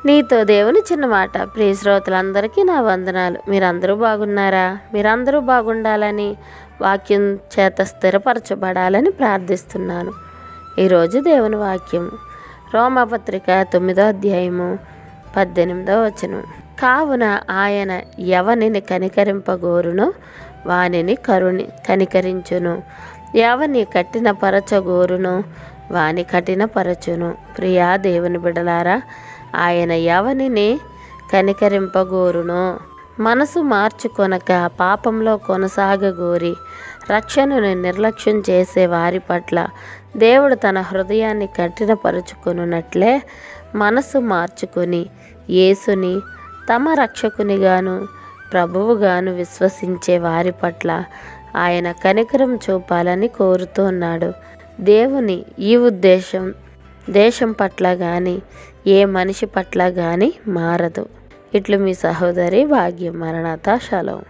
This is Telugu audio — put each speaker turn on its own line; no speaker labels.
నీతో దేవుని చిన్న మాట. ప్రియ శ్రోతలందరికీ నా వందనాలు. మీరందరూ బాగున్నారా? మీరందరూ బాగుండాలని, వాక్యం చేత స్థిరపరచబడాలని ప్రార్థిస్తున్నాను. ఈరోజు దేవుని వాక్యం రోమాపత్రిక 9వ అధ్యాయము 18వ వచనం. కావున ఆయన ఎవనిని కనికరింపగోరునో వానిని కనికరించును, ఎవని కఠినపరచగోరునో వాని కఠినపరచును. ప్రియా దేవుని బిడలారా, ఆయన ఎవనిని కనికరింపగోరునో మనసు మార్చుకొనక పాపంలో కొనసాగగోరి రక్షణను నిర్లక్ష్యం చేసే వారి పట్ల దేవుడు తన హృదయాన్ని కఠినపరుచుకొనున్నట్లే మనసు మార్చుకొని యేసుని తమ రక్షకునిగాను ప్రభువుగాను విశ్వసించే వారి పట్ల ఆయన కనికరం చూపాలని కోరుతున్నాడు. దేవుని ఈ ఉద్దేశం దేశం పట్ల కానీ ఏ మనిషి పట్ల కానీ మారదు. ఇట్లు మీ సహోదరి భాగ్యం. మరణాత. షలోం.